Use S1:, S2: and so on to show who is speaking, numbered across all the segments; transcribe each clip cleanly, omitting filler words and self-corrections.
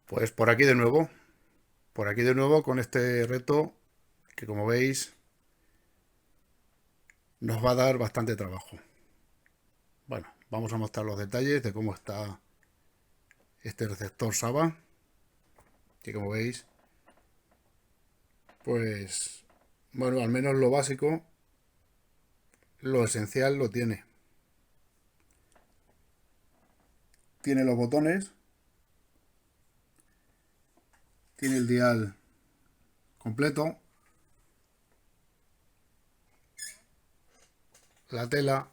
S1: Pues por aquí de nuevo con este reto que como veis nos va a dar bastante trabajo. Bueno, vamos a mostrar los detalles de cómo está este receptor SABA, que como veis, pues bueno, al menos lo básico, lo esencial lo tiene. Tiene los botones, tiene el dial completo, la tela,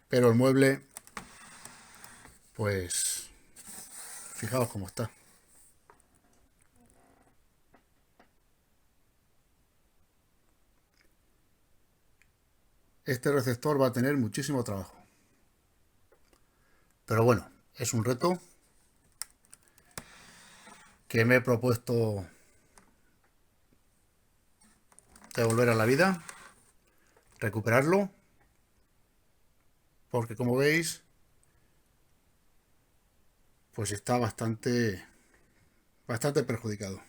S1: pero el mueble, pues fijaos cómo está. Este receptor va a tener muchísimo trabajo. Pero bueno, es un reto que me he propuesto devolver a la vida, recuperarlo, porque como veis, pues está bastante perjudicado.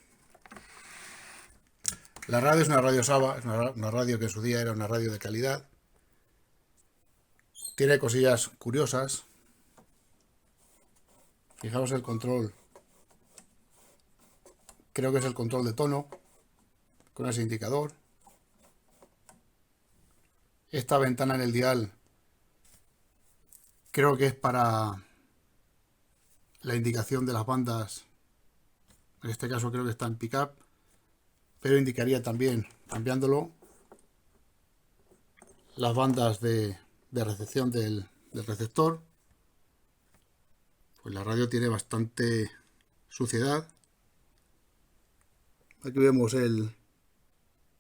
S1: La radio es una radio SABA, es una radio que en su día era una radio de calidad. Tiene cosillas curiosas. Fijaos el control. Creo que es el control de tono con ese indicador. Esta ventana en el dial creo que es para la indicación de las bandas. En este caso creo que está en pickup, pero indicaría también, cambiándolo, las bandas de recepción del receptor. Pues la radio tiene bastante suciedad. Aquí vemos el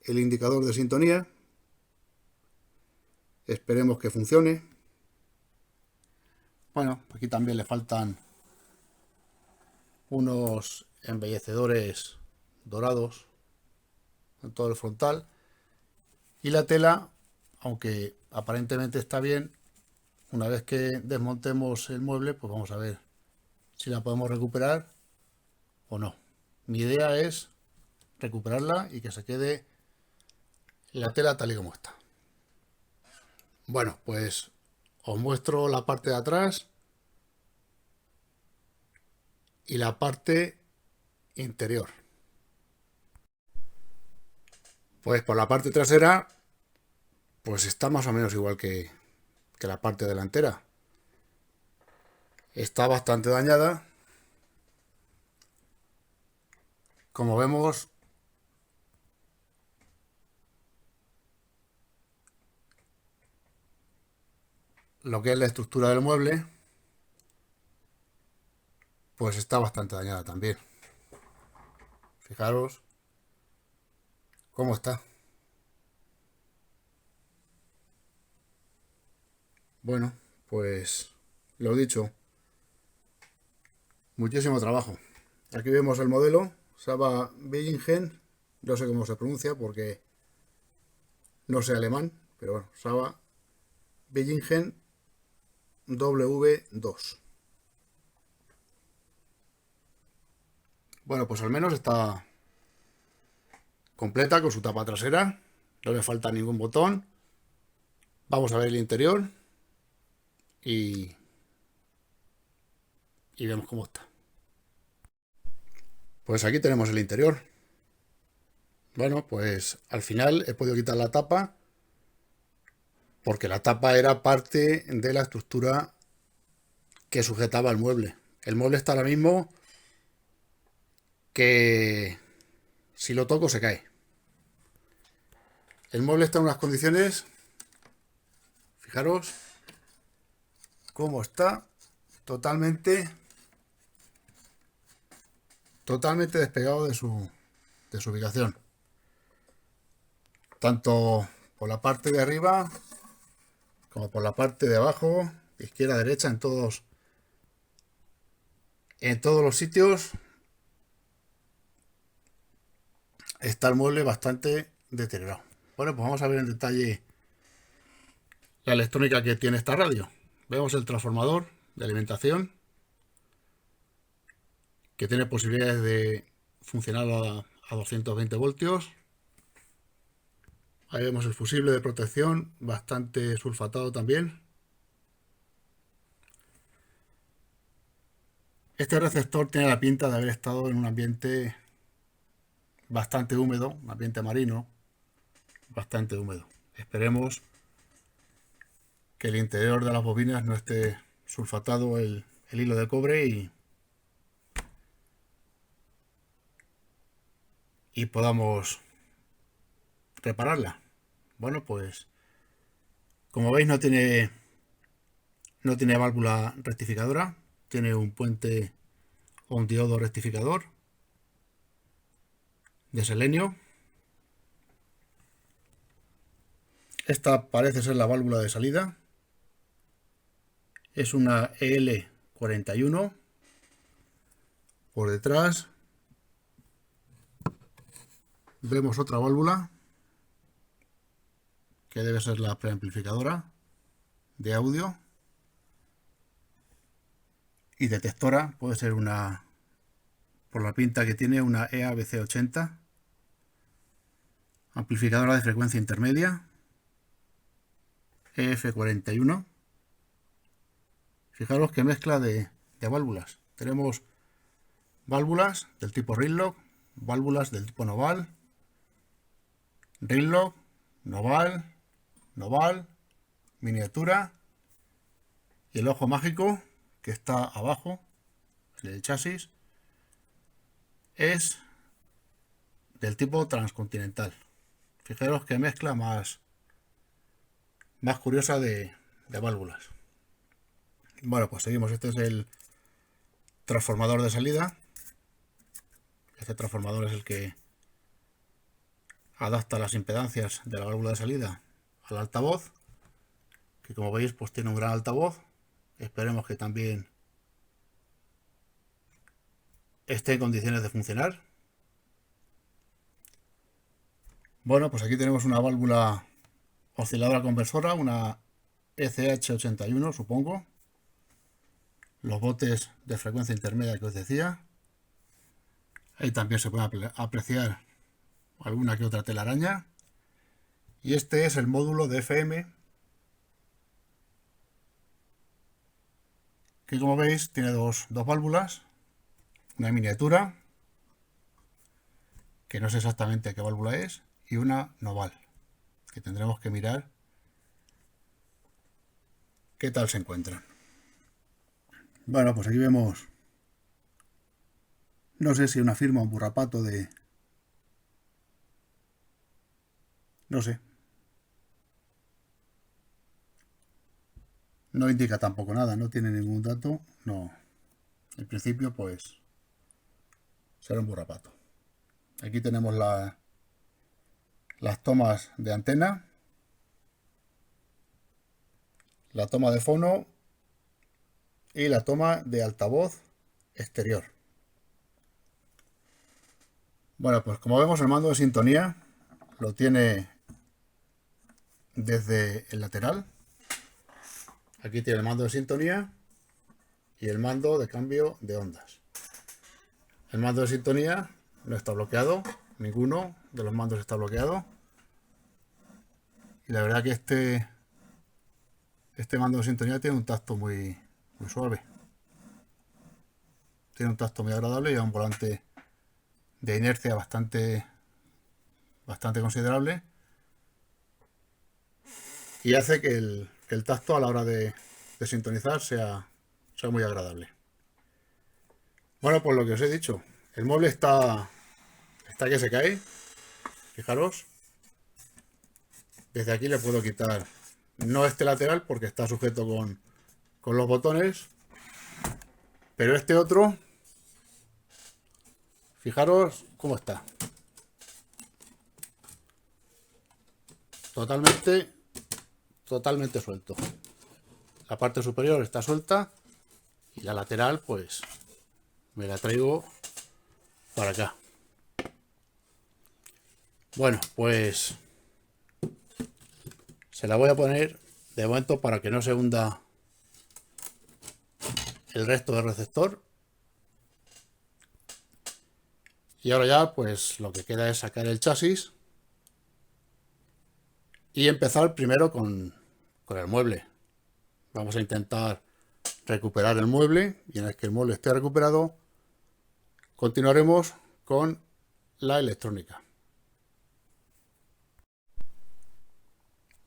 S1: indicador de sintonía. Esperemos que funcione. Bueno, aquí también le faltan unos embellecedores dorados en todo el frontal. Y la tela, aunque aparentemente está bien, una vez que desmontemos el mueble, pues vamos a ver si la podemos recuperar o no. Mi idea es recuperarla y que se quede la tela tal y como está. Bueno, pues os muestro la parte de atrás y la parte interior. Pues por la parte trasera, pues está más o menos igual que la parte delantera. Está bastante dañada. Como vemos, lo que es la estructura del mueble, pues está bastante dañada también. Fijaros cómo está. Bueno, pues lo dicho, muchísimo trabajo. Aquí vemos el modelo, Saba Billingen, no sé cómo se pronuncia porque no sé alemán, pero bueno, Saba Billingen W2. Bueno, pues al menos está completa con su tapa trasera, no le falta ningún botón. Vamos a ver el interior y, y vemos cómo está. Pues aquí tenemos el interior. Bueno, pues al final he podido quitar la tapa porque la tapa era parte de la estructura que sujetaba el mueble. El mueble está ahora mismo que si lo toco se cae. El mueble está en unas condiciones, fijaros cómo está, totalmente despegado de su ubicación. Tanto por la parte de arriba como por la parte de abajo, izquierda, derecha, en todos los sitios está el mueble bastante deteriorado. Bueno, pues vamos a ver en detalle la electrónica que tiene esta radio. Vemos el transformador de alimentación. que tiene posibilidades de funcionar a 220 voltios. Ahí vemos el fusible de protección, bastante sulfatado también. Este receptor tiene la pinta de haber estado en un ambiente bastante húmedo, un ambiente marino bastante húmedo. Esperemos que el interior de las bobinas no esté sulfatado el hilo de cobre y podamos repararla. Bueno, pues como veis no tiene válvula rectificadora, tiene un puente o un diodo rectificador de selenio. Esta parece ser la válvula de salida. Es una EL41. Por detrás vemos otra válvula que debe ser la preamplificadora de audio. Y detectora puede ser una, por la pinta que tiene, una EABC80. Amplificadora de frecuencia intermedia, EF41. Fijaros qué mezcla de válvulas. Tenemos válvulas del tipo Ringlock, válvulas del tipo Noval, Ringlock, Noval, miniatura y el ojo mágico que está abajo, el chasis, es del tipo transcontinental. Fijaros qué mezcla más curiosa de válvulas. Bueno, pues seguimos. Este es el transformador de salida. Este transformador es el que adapta las impedancias de la válvula de salida al altavoz, que como veis pues tiene un gran altavoz. Esperemos que también esté en condiciones de funcionar. Bueno, pues aquí tenemos una válvula osciladora conversora, una ECH81 supongo. Los botes de frecuencia intermedia que os decía. Ahí también se puede apreciar alguna que otra telaraña. Y este es el módulo de FM, que como veis tiene dos válvulas. Una miniatura, que no sé exactamente qué válvula es, y una Noval, que tendremos que mirar qué tal se encuentran. Bueno, pues aquí vemos, no sé si una firma o un burrapato de... no sé. No indica tampoco nada, no tiene ningún dato, no. En principio, pues, será un burrapato. Aquí tenemos las tomas de antena, la toma de fono y la toma de altavoz exterior. Bueno, pues como vemos el mando de sintonía lo tiene desde el lateral. Aquí tiene el mando de sintonía y el mando de cambio de ondas. El mando de sintonía no está bloqueado, ninguno de los mandos está bloqueado. Y la verdad que este mando de sintonía tiene un tacto muy suave. Tiene un tacto muy agradable y un volante de inercia bastante considerable. Y hace que el tacto a la hora de sintonizar sea muy agradable. Bueno, pues lo que os he dicho, el mueble está que se cae. Fijaros, desde aquí le puedo quitar, no este lateral porque está sujeto con los botones, pero este otro, fijaros cómo está. Totalmente suelto. La parte superior está suelta y la lateral pues me la traigo para acá. Bueno, pues se la voy a poner de momento para que no se hunda el resto del receptor. Y ahora ya pues lo que queda es sacar el chasis y empezar primero con el mueble. Vamos a intentar recuperar el mueble y una vez que el mueble esté recuperado continuaremos con la electrónica.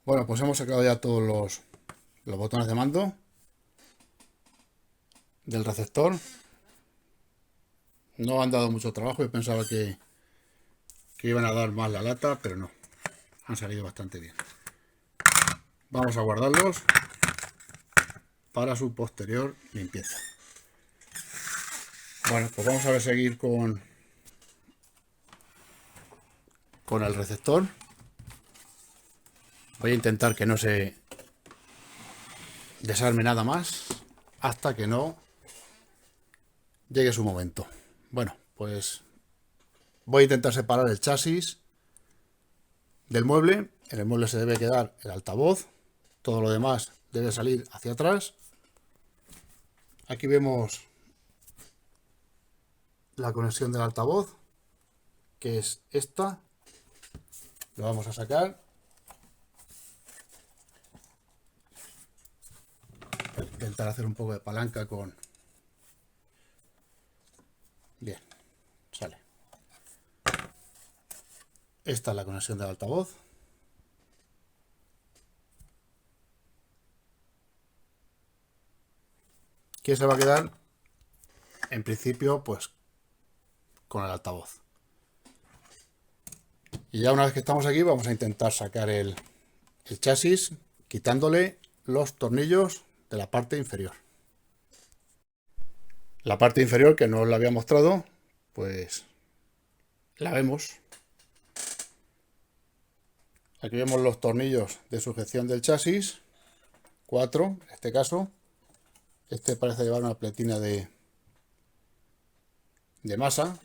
S1: Bueno, pues hemos sacado ya todos los botones de mando del receptor. No han dado mucho trabajo, yo pensaba que iban a dar más la lata, pero no, han salido bastante bien. Vamos a guardarlos para su posterior limpieza. Bueno, pues vamos a seguir con el receptor. Voy a intentar que no se desarme nada más hasta que no llegue su momento. Bueno, pues voy a intentar separar el chasis del mueble. En el mueble se debe quedar el altavoz, todo lo demás debe salir hacia atrás. Aquí vemos la conexión del altavoz, que es esta. Lo vamos a sacar. Intentar hacer un poco de palanca con... Bien, sale. Esta es la conexión del altavoz. Que se va a quedar, en principio, pues con el altavoz. Y ya una vez que estamos aquí, vamos a intentar sacar el chasis, quitándole los tornillos de la parte inferior. La parte inferior, que no os la había mostrado, pues la vemos. Aquí vemos los tornillos de sujeción del chasis, 4 en este caso. Este parece llevar una pletina de masa.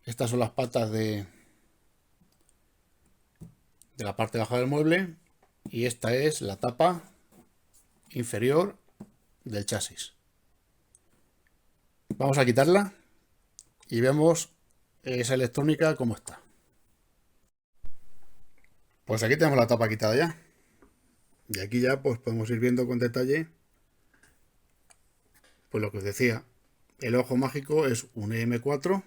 S1: Estas son las patas de la parte baja del mueble y esta es la tapa inferior del chasis. Vamos a quitarla y vemos esa electrónica cómo está. Pues aquí tenemos la tapa quitada ya. Y aquí ya pues podemos ir viendo con detalle pues lo que os decía. El ojo mágico es un EM4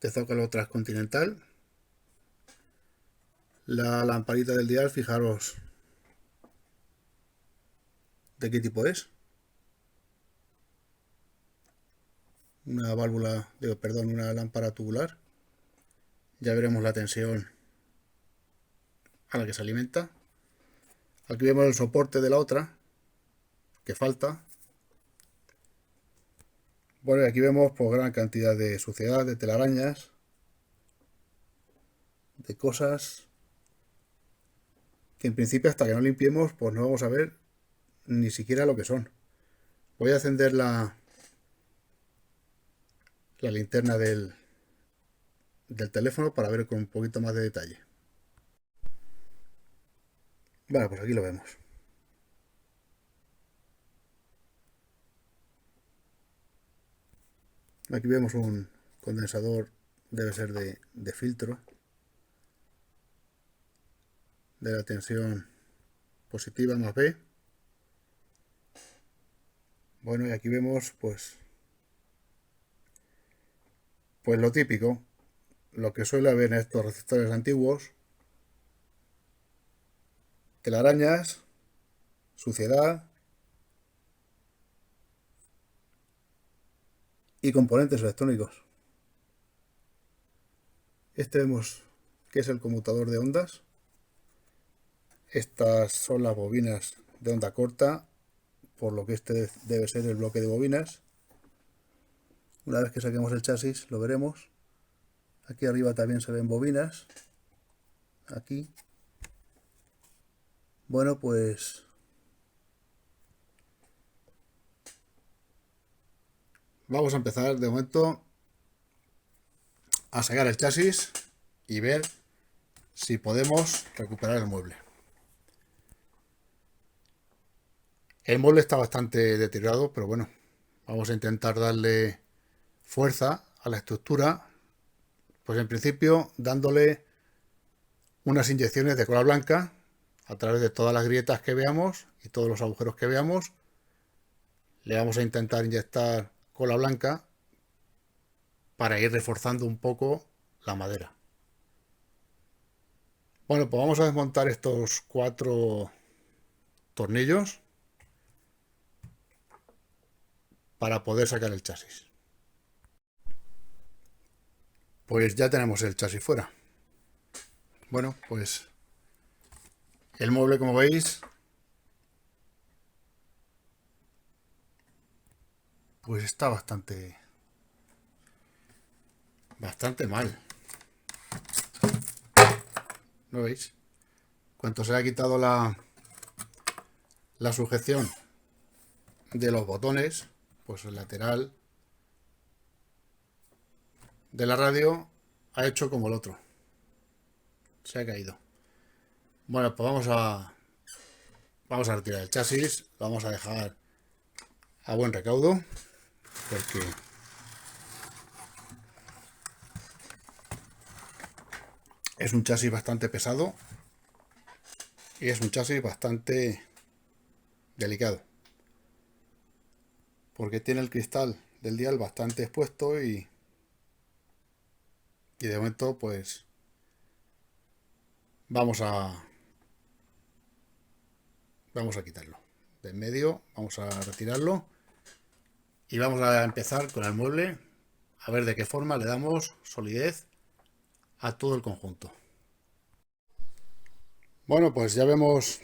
S1: de zócalo transcontinental. La lamparita del dial, fijaros de qué tipo es. Una válvula, una lámpara tubular. Ya veremos la tensión a la que se alimenta. Aquí vemos el soporte de la otra que falta. Bueno, y aquí vemos pues gran cantidad de suciedad, de telarañas, de cosas que en principio hasta que no limpiemos pues no vamos a ver ni siquiera lo que son. Voy a encender la linterna del teléfono para ver con un poquito más de detalle. Bueno, pues aquí lo vemos. Aquí vemos un condensador, debe ser de filtro, de la tensión positiva más B. Bueno, y aquí vemos pues lo típico, lo que suele haber en estos receptores antiguos: telarañas, suciedad y componentes electrónicos. Este vemos que es el conmutador de ondas. Estas son las bobinas de onda corta, por lo que este debe ser el bloque de bobinas. Una vez que saquemos el chasis lo veremos. Aquí arriba también se ven bobinas. Aquí. Bueno, pues vamos a empezar de momento a sacar el chasis y ver si podemos recuperar el mueble. El mueble está bastante deteriorado, pero bueno, Vamos a intentar darle fuerza a la estructura, pues en principio dándole unas inyecciones de cola blanca a través de todas las grietas que veamos y todos los agujeros que veamos. Le vamos a intentar inyectar cola blanca para ir reforzando un poco la madera. Bueno, pues vamos a desmontar estos 4 tornillos para poder sacar el chasis. Pues ya tenemos el chasis fuera. Bueno, pues el mueble, como veis, pues está bastante mal. ¿No veis? Cuando se le ha quitado la sujeción de los botones, pues el lateral de la radio ha hecho como el otro. Se ha caído. Bueno, pues vamos a retirar el chasis. Lo vamos a dejar a buen recaudo, porque es un chasis bastante pesado y es un chasis bastante delicado, porque tiene el cristal del dial bastante expuesto y de momento pues vamos a quitarlo de en medio, vamos a retirarlo y vamos a empezar con el mueble a ver de qué forma le damos solidez a todo el conjunto. Bueno, pues ya vemos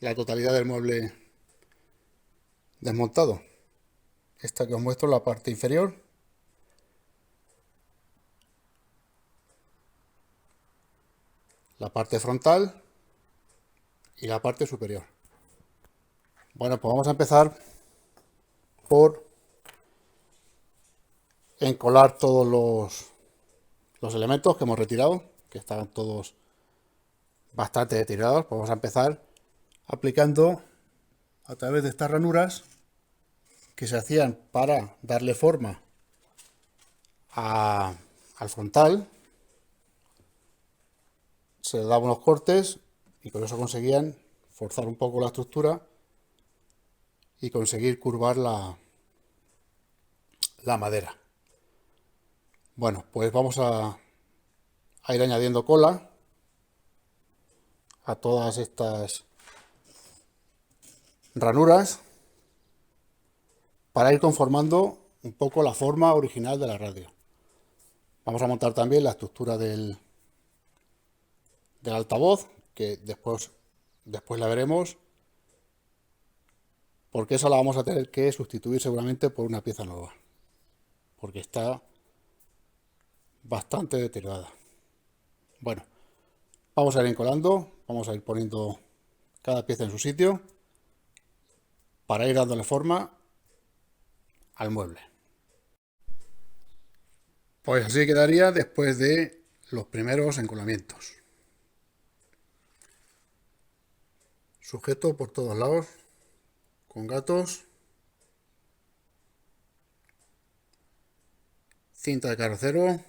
S1: la totalidad del mueble desmontado. Esta que os muestro, la parte inferior, la parte frontal y la parte superior. Bueno, pues vamos a empezar por encolar todos los elementos que hemos retirado, que estaban todos bastante deteriorados. Pues vamos a empezar aplicando a través de estas ranuras que se hacían para darle forma al frontal. Se le daban unos cortes y con eso conseguían forzar un poco la estructura y conseguir curvar la madera. Bueno, pues vamos a ir añadiendo cola a todas estas ranuras para ir conformando un poco la forma original de la radio. Vamos a montar también la estructura del altavoz, que después la veremos, porque esa la vamos a tener que sustituir seguramente por una pieza nueva, porque está bastante deteriorada. Bueno, vamos a ir encolando, vamos a ir poniendo cada pieza en su sitio para ir dándole forma al mueble. Pues así quedaría después de los primeros encolamientos. Sujeto por todos lados con gatos, cinta de carrocero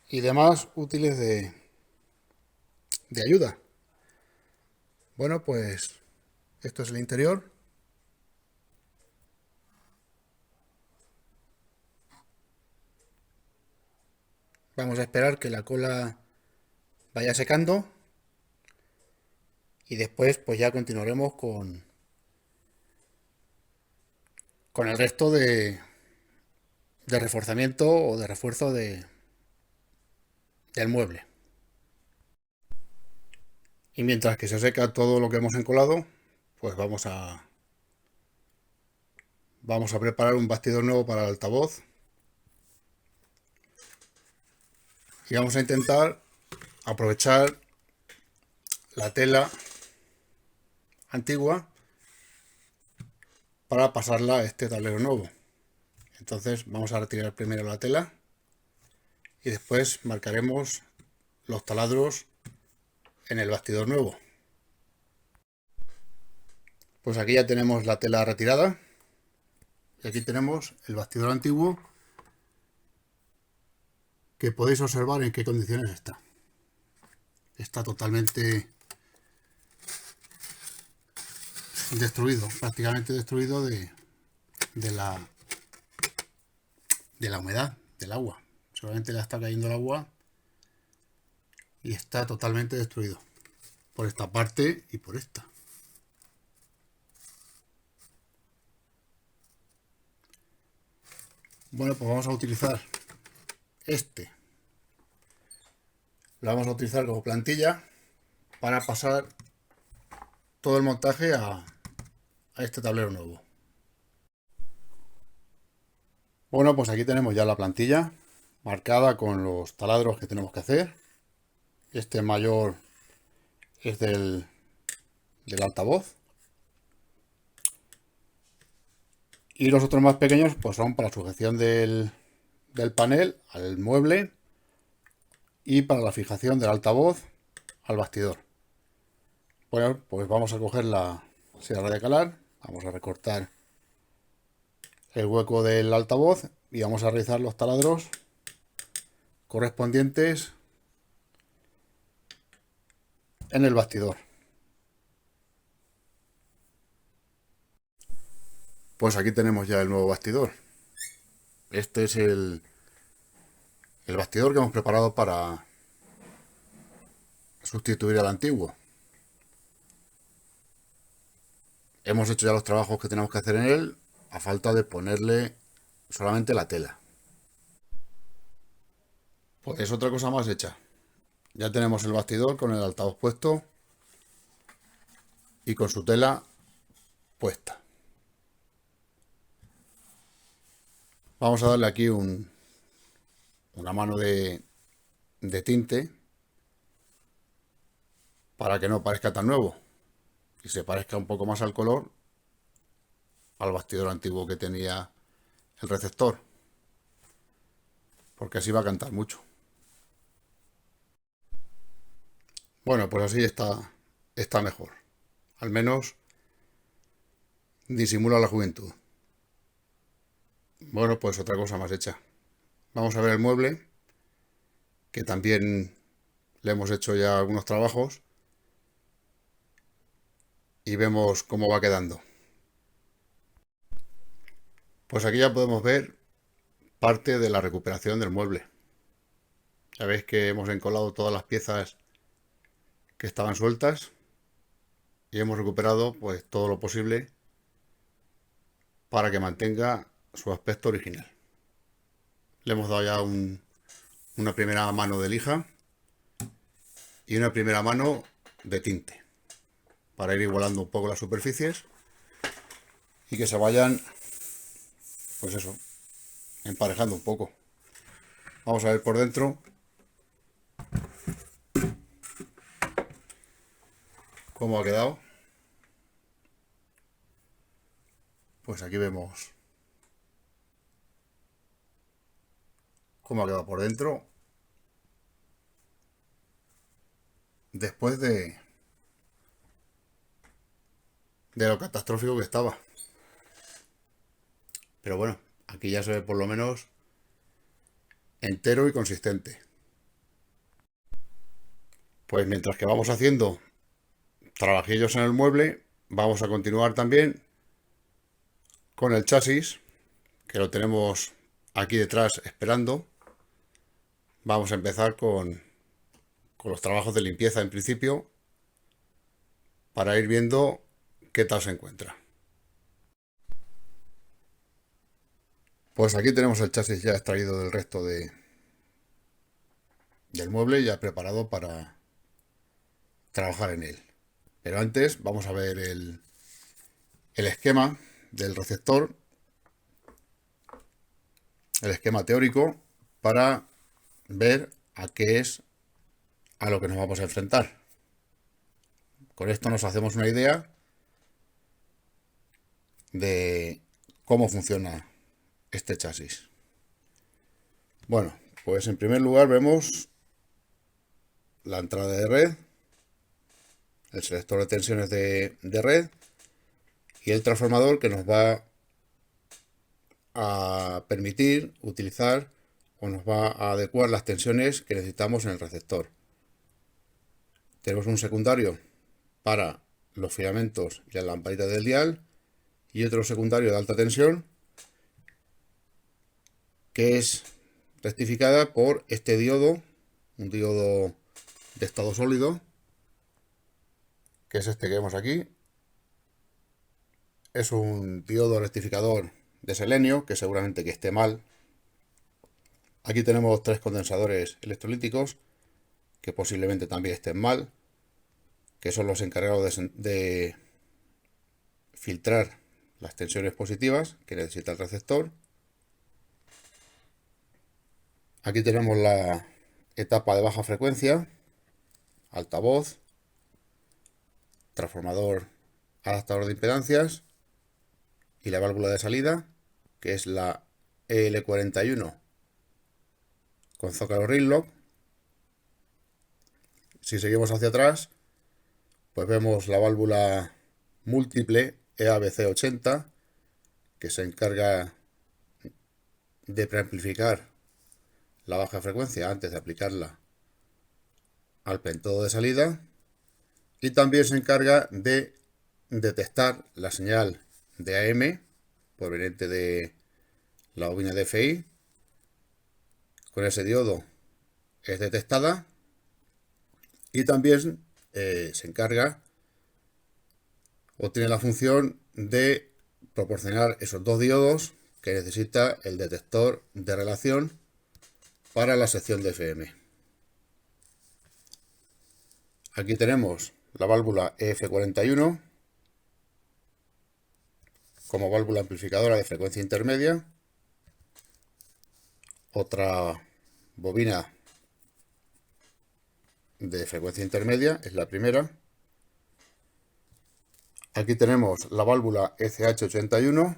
S1: y demás útiles de ayuda. Bueno, pues esto es el interior. Vamos a esperar que la cola vaya secando y después pues ya continuaremos con el resto de reforzamiento o de refuerzo del mueble. Y mientras que se seca todo lo que hemos encolado, pues vamos a preparar un bastidor nuevo para el altavoz y vamos a intentar aprovechar la tela antigua para pasarla a este tablero nuevo. Entonces vamos a retirar primero la tela y después marcaremos los taladros en el bastidor nuevo. Pues aquí ya tenemos la tela retirada y aquí tenemos el bastidor antiguo, que podéis observar en qué condiciones está. Está totalmente destruido, prácticamente destruido de la humedad, del agua. Solamente le está cayendo el agua y está totalmente destruido por esta parte y por esta. Bueno, pues vamos a utilizar este. Lo vamos a utilizar como plantilla para pasar todo el montaje a este tablero nuevo. Bueno, pues aquí tenemos ya la plantilla marcada con los taladros que tenemos que hacer. Este mayor es del altavoz. Y los otros más pequeños pues son para sujeción del panel al mueble y para la fijación del altavoz al bastidor. Bueno, pues vamos a coger la sierra de calar, vamos a recortar el hueco del altavoz y vamos a realizar los taladros correspondientes en el bastidor. Pues aquí tenemos ya el nuevo bastidor. Este es el bastidor que hemos preparado para sustituir al antiguo. Hemos hecho ya los trabajos que tenemos que hacer en él, a falta de ponerle solamente la tela. Pues es otra cosa más hecha. Ya tenemos el bastidor con el altavoz puesto y con su tela puesta. Vamos a darle aquí una mano de tinte para que no parezca tan nuevo y se parezca un poco más al color al bastidor antiguo que tenía el receptor, porque así va a cantar mucho. Bueno, pues así está mejor. Al menos disimula la juventud. Bueno, pues otra cosa más hecha. Vamos a ver el mueble, que también le hemos hecho ya algunos trabajos y vemos cómo va quedando. Pues aquí ya podemos ver parte de la recuperación del mueble. Ya veis que hemos encolado todas las piezas que estaban sueltas y hemos recuperado pues todo lo posible para que mantenga su aspecto original. Le hemos dado ya una primera mano de lija y una primera mano de tinte para ir igualando un poco las superficies y que se vayan, pues eso, emparejando un poco. Vamos a ver por dentro cómo ha quedado. Pues aquí vemos cómo ha quedado por dentro después de lo catastrófico que estaba. Pero bueno, aquí ya se ve por lo menos entero y consistente. Pues mientras que vamos haciendo trabajillos en el mueble, vamos a continuar también con el chasis, que lo tenemos aquí detrás esperando. Vamos a empezar con los trabajos de limpieza en principio, para ir viendo qué tal se encuentra. Pues aquí tenemos el chasis ya extraído del resto del mueble, ya preparado para trabajar en él. Pero antes vamos a ver el esquema del receptor, el esquema teórico, para ver a qué es a lo que nos vamos a enfrentar. Con esto nos hacemos una idea de cómo funciona este chasis. Bueno, pues en primer lugar vemos la entrada de red, el selector de tensiones de red y el transformador que nos va a permitir utilizar o nos va a adecuar las tensiones que necesitamos en el receptor. Tenemos un secundario para los filamentos y las lamparitas del dial y otro secundario de alta tensión que es rectificada por este diodo, un diodo de estado sólido, que es este que vemos aquí. Es un diodo rectificador de selenio, que seguramente que esté mal. Aquí tenemos 3 condensadores electrolíticos, que posiblemente también estén mal, que son los encargados de filtrar las tensiones positivas que necesita el receptor. Aquí tenemos la etapa de baja frecuencia, altavoz, transformador adaptador de impedancias y la válvula de salida, que es la EL41 con zócalo Ringlock. Si seguimos hacia atrás, pues vemos la válvula múltiple EABC80, que se encarga de preamplificar la baja frecuencia antes de aplicarla al pentodo de salida, y también se encarga de detectar la señal de AM proveniente de la bobina DFI. Con ese diodo es detectada, y también se encarga o tiene la función de proporcionar esos 2 diodos que necesita el detector de relación para la sección de FM. Aquí tenemos la válvula EF41 como válvula amplificadora de frecuencia intermedia, otra bobina de frecuencia intermedia, es la primera. Aquí tenemos la válvula ECH81,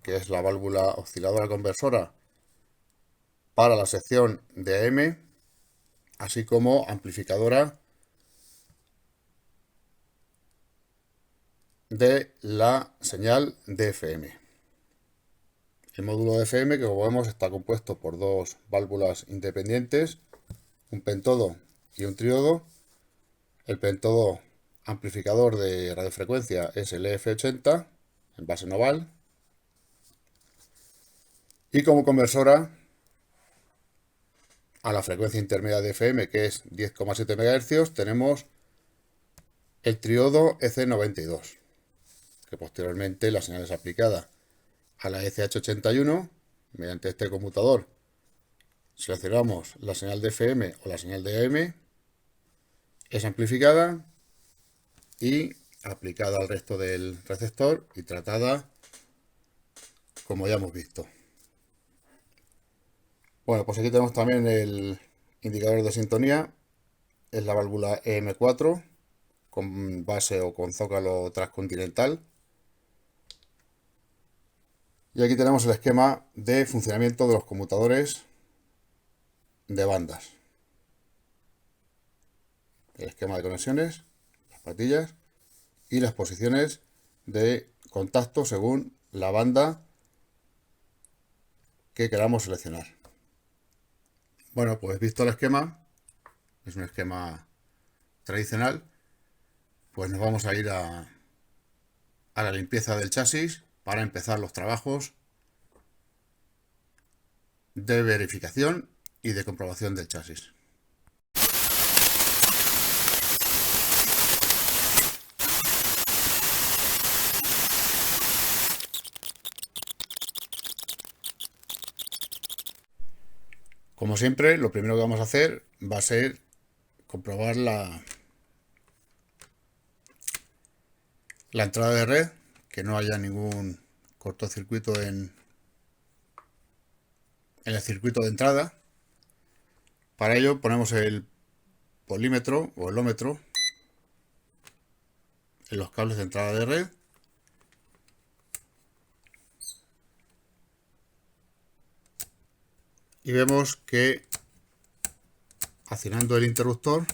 S1: que es la válvula osciladora conversora para la sección de AM, así como amplificadora de la señal de FM. El módulo de FM, que como vemos está compuesto por 2 válvulas independientes, un pentodo y un triodo. El pentodo amplificador de radiofrecuencia es el EF80 en base noval, y como conversora a la frecuencia intermedia de FM, que es 10,7 MHz, tenemos el triodo EC92, que posteriormente la señal es aplicada a la ECH81 mediante este conmutador. Seleccionamos la señal de FM o la señal de AM, es amplificada y aplicada al resto del receptor y tratada como ya hemos visto. Bueno, pues aquí tenemos también el indicador de sintonía, es la válvula EM4 con base o con zócalo transcontinental. Y aquí tenemos el esquema de funcionamiento de los conmutadores de bandas. El esquema de conexiones, las patillas y las posiciones de contacto según la banda que queramos seleccionar. Bueno, pues visto el esquema, es un esquema tradicional, pues nos vamos a ir a la limpieza del chasis para empezar los trabajos de verificación y de comprobación del chasis. Como siempre, lo primero que vamos a hacer va a ser comprobar la entrada de red, que no haya ningún cortocircuito en el circuito de entrada. Para ello ponemos el polímetro o el ómetro en los cables de entrada de red. Y vemos que accionando el interruptor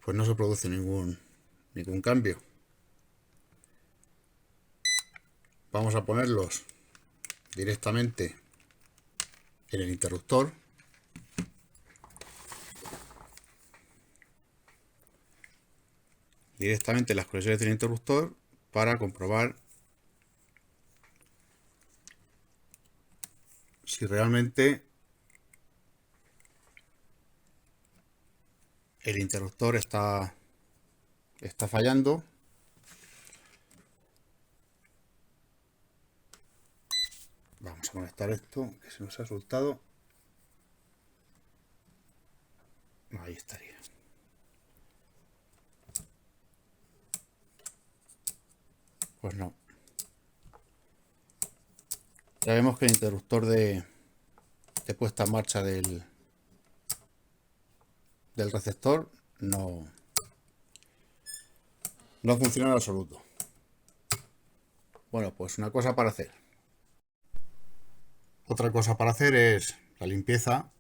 S1: pues no se produce ningún cambio. vamos a ponerlos directamente en el interruptor. Directamente en las conexiones del interruptor para comprobar si realmente el interruptor está fallando. Vamos a conectar esto, que se nos ha soltado. Ahí estaría. Pues no. Ya vemos que el interruptor de puesta en marcha del receptor no funciona en absoluto. Bueno, pues una cosa para hacer. Otra cosa para hacer es la limpieza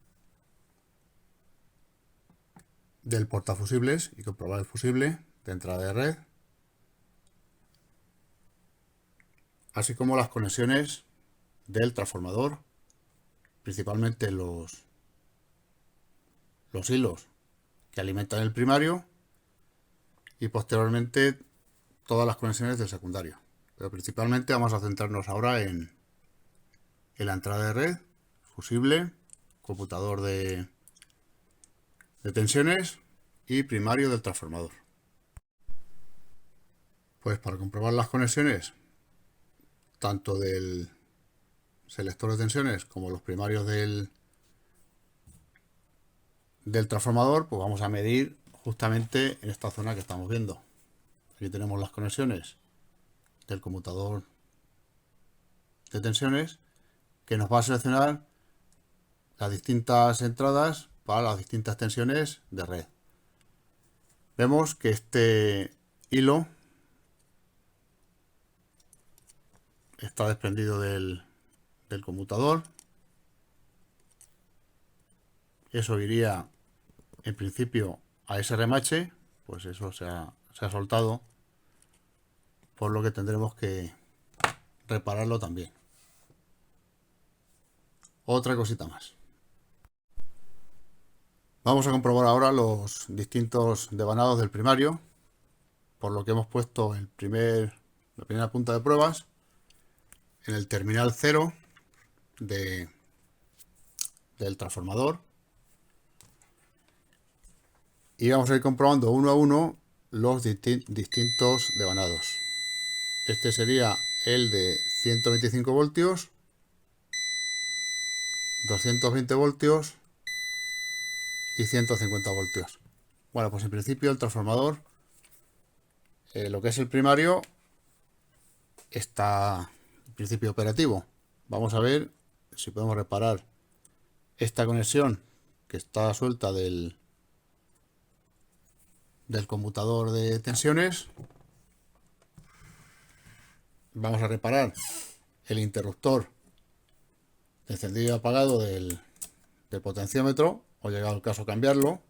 S1: del portafusibles y comprobar el fusible de entrada de red, así como las conexiones del transformador, principalmente los hilos que alimentan el primario y posteriormente todas las conexiones del secundario. Pero principalmente vamos a centrarnos ahora en la entrada de red, fusible, computador de tensiones y primario del transformador. Pues para comprobar las conexiones tanto del selector de tensiones como los primarios del transformador, pues vamos a medir justamente en esta zona que estamos viendo. Aquí tenemos las conexiones del conmutador de tensiones, que nos va a seleccionar las distintas entradas para las distintas tensiones de red. Vemos que este hilo está desprendido del conmutador. Eso iría en principio a ese remache, pues eso se ha soltado, por lo que tendremos que repararlo también. Otra cosita más. Vamos a comprobar ahora los distintos devanados del primario, por lo que hemos puesto la primera punta de pruebas en el terminal 0 del transformador, y vamos a ir comprobando uno a uno los distintos devanados. Este sería el de 125 voltios, 220 voltios y 150 voltios. Bueno, pues en principio el transformador, lo que es el primario, está en principio operativo. Vamos a ver si podemos reparar esta conexión que está suelta del conmutador de tensiones. Vamos a reparar el interruptor de encendido y apagado del potenciómetro, o llegado el caso cambiarlo.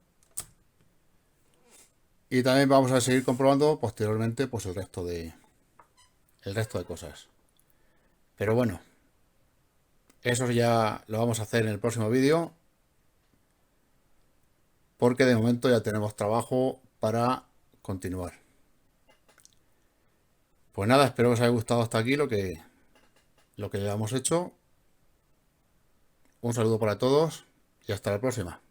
S1: Y también vamos a seguir comprobando posteriormente pues el resto de cosas. Pero bueno, eso ya lo vamos a hacer en el próximo vídeo, porque de momento ya tenemos trabajo para continuar. Pues nada, espero que os haya gustado hasta aquí lo que ya hemos hecho. Un saludo para todos y hasta la próxima.